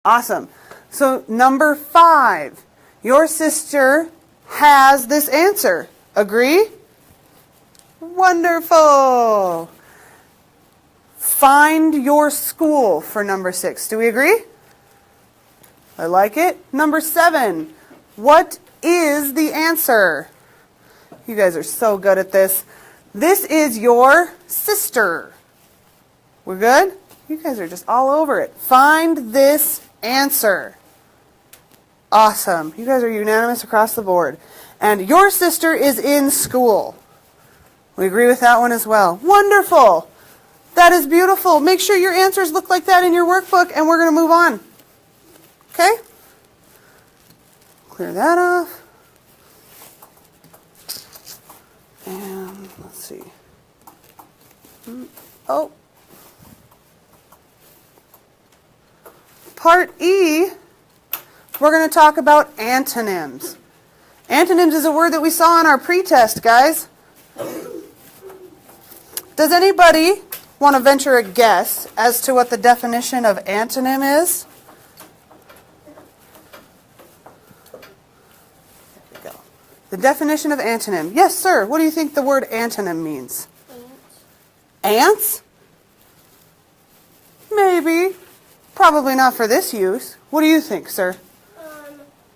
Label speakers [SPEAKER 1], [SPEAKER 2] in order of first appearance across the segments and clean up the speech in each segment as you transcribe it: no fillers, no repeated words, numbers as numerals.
[SPEAKER 1] Awesome. So number 5, your sister has this answer. Agree? Wonderful. Find your school for number 6. Do we agree? I like it. Number 7, what is the answer? You guys are so good at this. This is your sister. We're good? You guys are just all over it. Find this answer. Awesome. You guys are unanimous across the board. And your sister is in school. We agree with that one as well. Wonderful. That is beautiful. Make sure your answers look like that in your workbook, and we're going to move on. Okay? Clear that off. And let's see. Oh. Part E, we're going to talk about antonyms. Antonyms is a word that we saw in our pretest, guys. Does anybody want to venture a guess as to what the definition of antonym is? There we go. The definition of antonym. Yes, sir. What do you think the word antonym means? Ants? Maybe. Probably not for this use. What do you think, sir?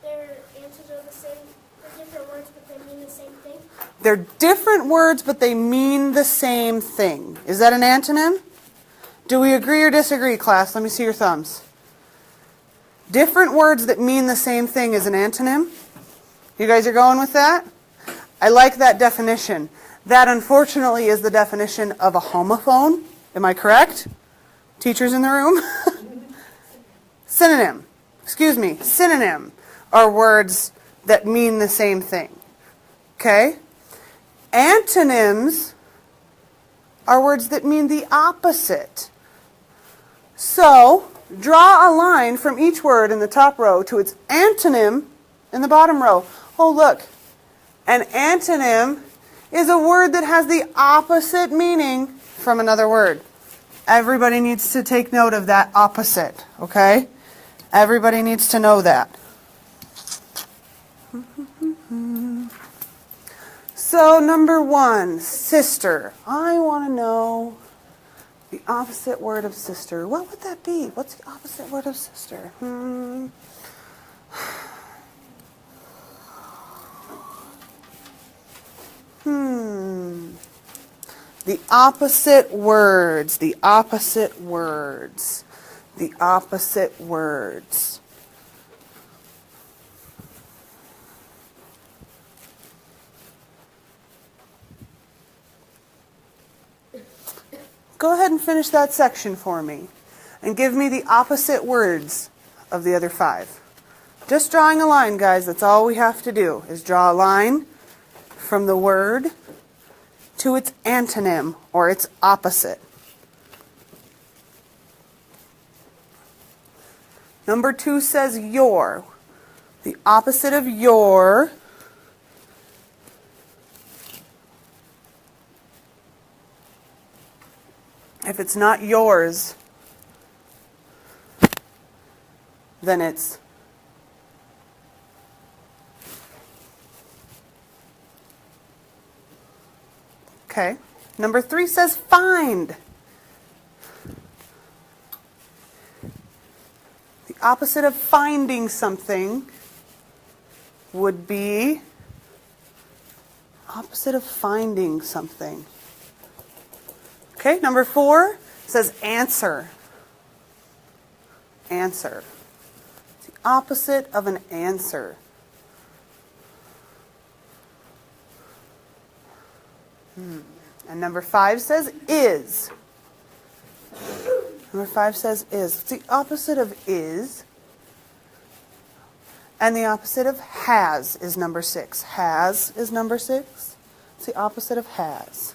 [SPEAKER 2] They're answers are the same. They're different words, but they mean the same thing.
[SPEAKER 1] They're different words, but they mean the same thing. Is that an antonym? Do we agree or disagree, class? Let me see your thumbs. Different words that mean the same thing is an antonym? You guys are going with that? I like that definition. That, unfortunately, is the definition of a homophone. Am I correct? Teachers in the room? Synonym. Excuse me. Synonym are words that mean the same thing. Okay? Antonyms are words that mean the opposite. So, draw a line from each word in the top row to its antonym in the bottom row. Oh, look. An antonym is a word that has the opposite meaning from another word. Everybody needs to take note of that opposite, okay? Everybody needs to know that. So, number 1, sister. I want to know the opposite word of sister. What would that be? What's the opposite word of sister? The opposite words. The opposite words. The opposite words. Go ahead and finish that section for me. And give me the opposite words of the other 5. Just drawing a line, guys. That's all we have to do, is draw a line from the word to its antonym, or its opposite. Number 2 says your. The opposite of your if it's not yours, then it's okay. Number 3 says find. The opposite of finding something would be opposite of finding something. Okay, number 4 says answer. Answer. It's the opposite of an answer. And number 5 says is. Number 5 says is. It's the opposite of is. And the opposite of has is number 6. Has is number 6. It's the opposite of has.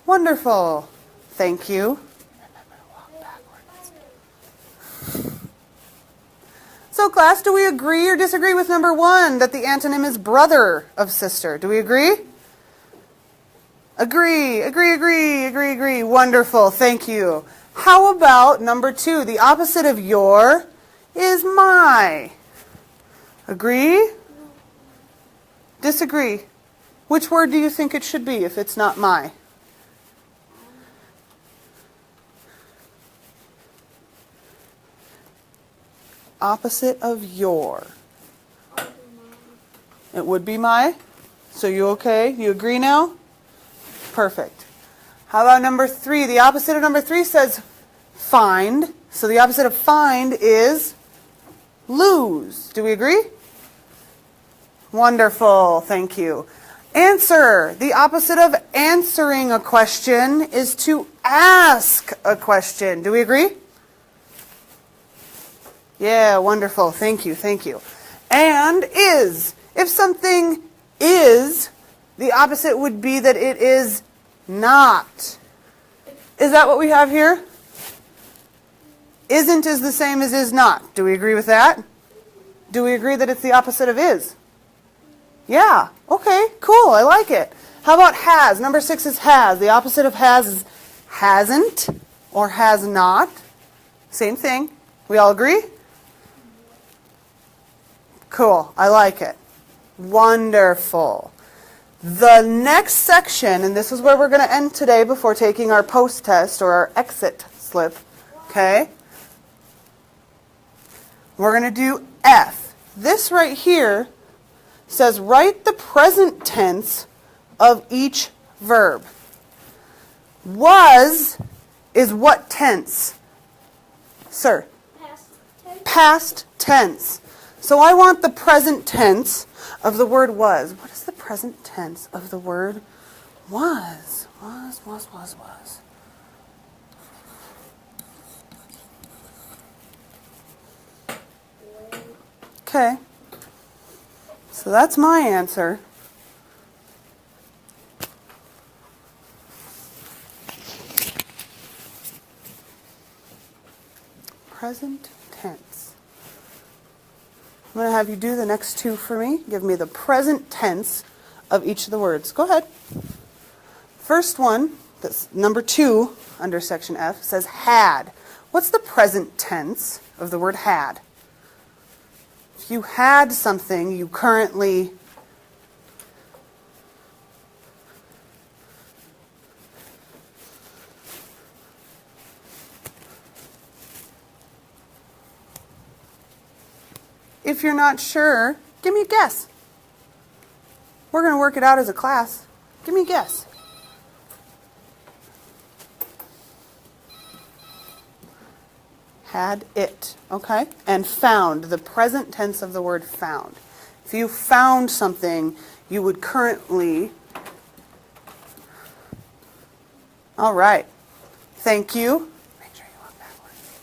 [SPEAKER 1] Wonderful. Thank you. So class, do we agree or disagree with number 1 that the antonym is brother of sister? Do we agree? Agree, agree, agree, agree, agree. Wonderful. Thank you. How about number 2? The opposite of your is my. Agree? Disagree? Which word do you think it should be if it's not my? Opposite of your. It would be my. So you okay? You agree now? Perfect. How about number 3? The opposite of number 3 says find. So the opposite of find is lose. Do we agree? Wonderful. Thank you. Answer. The opposite of answering a question is to ask a question. Do we agree? Yeah, wonderful. Thank you. Thank you. And is. If something is, the opposite would be that it is not. Is that what we have here? Isn't is the same as is not. Do we agree with that? Do we agree that it's the opposite of is? Yeah. Okay, cool. I like it. How about has? Number 6 is has. The opposite of has is hasn't or has not. Same thing. We all agree? Cool. I like it. Wonderful. The next section, and this is where we're going to end today before taking our post-test or our exit slip, okay? We're going to do F. This right here says write the present tense of each verb. Was is what tense? Sir?
[SPEAKER 2] Past tense.
[SPEAKER 1] Past tense. So I want the present tense of the word was. What is the present tense of the word was? Was. Okay. So that's my answer. Present tense. I'm going to have you do the next 2 for me. Give me the present tense of each of the words. Go ahead. First one, that's number 2 under section F, says had. What's the present tense of the word had? If you had something, you currently if you're not sure, give me a guess. We're going to work it out as a class. Give me a guess. Had it, okay? And found, the present tense of the word found. If you found something, you would currently... All right. Thank you. Make sure you walk backwards.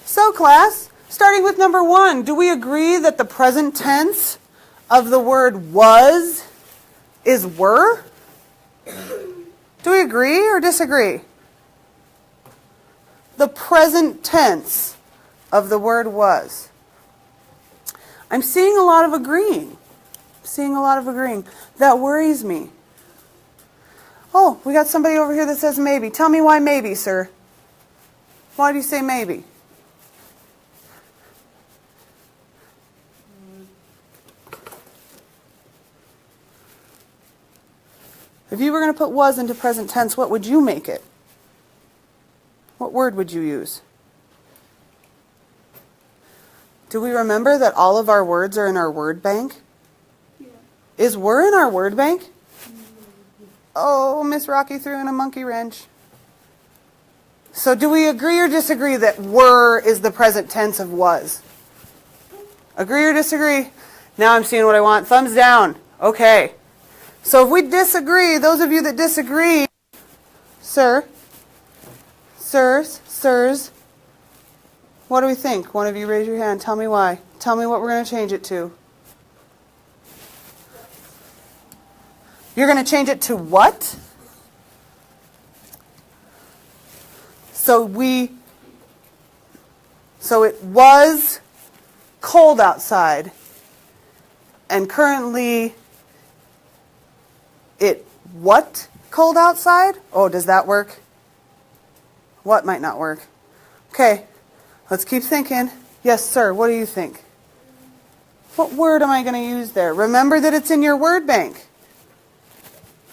[SPEAKER 1] So, class, starting with number 1, do we agree that the present tense of the word was is were? Do we agree or disagree? The present tense of the word was. I'm seeing a lot of agreeing. That worries me. Oh, we got somebody over here that says maybe. Tell me why maybe, sir. Why do you say maybe? If you were going to put was into present tense, what would you make it? What word would you use? Do we remember that all of our words are in our word bank? Yeah. Is were in our word bank? Oh, Miss Rocky threw in a monkey wrench. So do we agree or disagree that were is the present tense of was? Agree or disagree? Now I'm seeing what I want. Thumbs down. Okay. So if we disagree, those of you that disagree, sir, sirs, what do we think? One of you raise your hand. Tell me why. Tell me what we're going to change it to. You're going to change it to what? So it was cold outside, and currently it what cold outside? Oh, does that work? What might not work? Okay, let's keep thinking. Yes, sir, what do you think? What word am I going to use there? Remember that it's in your word bank.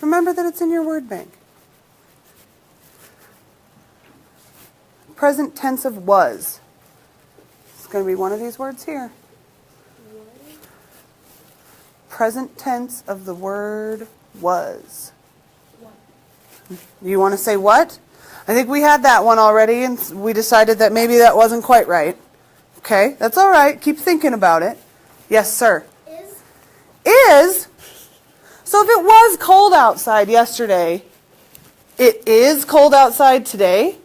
[SPEAKER 1] Remember that it's in your word bank. Present tense of was. It's going to be one of these words here. Present tense of the word was. You want to say what? I think we had that one already, and we decided that maybe that wasn't quite right. Okay, that's all right. Keep thinking about it. Yes, sir.
[SPEAKER 2] Is?
[SPEAKER 1] Is? So if it was cold outside yesterday, it is cold outside today?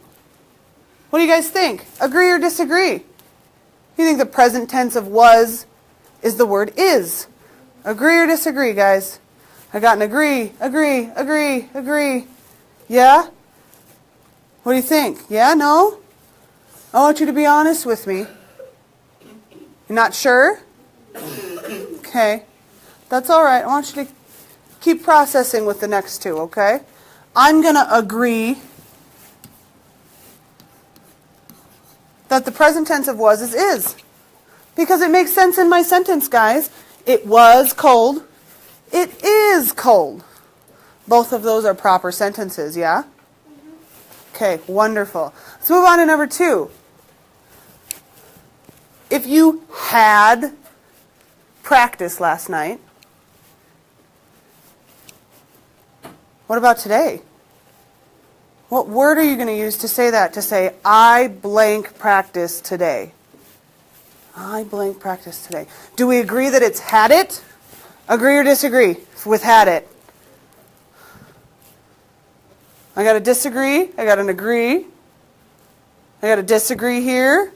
[SPEAKER 1] What do you guys think? Agree or disagree? You think the present tense of was is the word is? Agree or disagree, guys? I got an agree, agree, agree, agree. Yeah? What do you think? Yeah? No? I want you to be honest with me. You're not sure? Okay. That's all right. I want you to keep processing with the next two, okay? I'm going to agree that the present tense of was is. Because it makes sense in my sentence, guys. It was cold. It is cold. Both of those are proper sentences, yeah? Okay, wonderful. Let's move on to number 2. If you had practice last night, what about today? What word are you going to use to say that? To say, I blank practice today. I blank practice today. Do we agree that it's had it? Agree or disagree with had it? I got a disagree. I got an agree. I got a disagree here.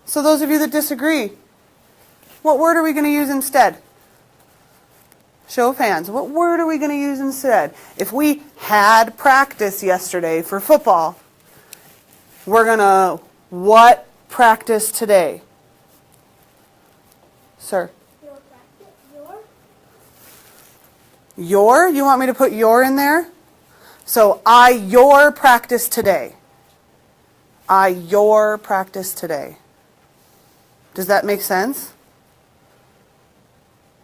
[SPEAKER 1] So those of you that disagree, what word are we going to use instead? Show of hands. What word are we going to use instead? If we had practice yesterday for football, we're going to what practice today? Sir?
[SPEAKER 2] Your practice?
[SPEAKER 1] Your? You want me to put your in there? So, your practice today. Your practice today. Does that make sense?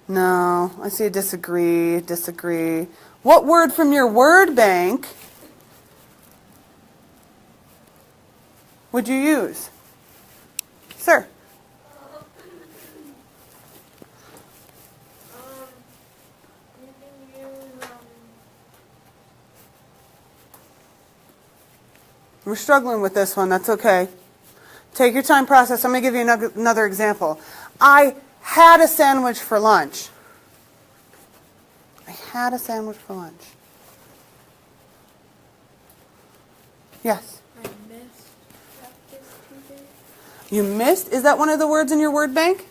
[SPEAKER 1] No. I see a disagree, disagree. What word from your word bank would you use? Sir?
[SPEAKER 2] You can use,
[SPEAKER 1] We're struggling with this one. That's okay. Take your time, process. I'm going to give you another example. I had a sandwich for lunch. I had a sandwich for lunch. Yes?
[SPEAKER 2] I missed practice today.
[SPEAKER 1] You missed? Is that one of the words in your word bank?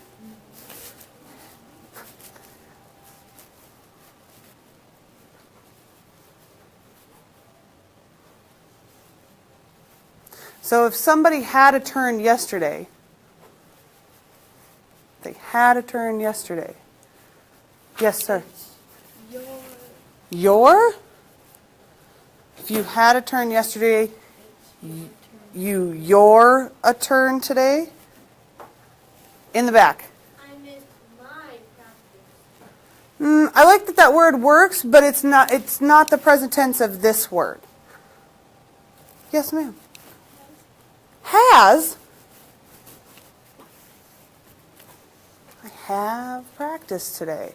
[SPEAKER 1] So if somebody had a turn yesterday, they had a turn yesterday. Yes, sir. Your? If you had a turn yesterday, you're a turn today? In the back.
[SPEAKER 2] I missed my practice.
[SPEAKER 1] I like that word works, but it's not the present tense of this word. Yes, ma'am. Has. I have practice today.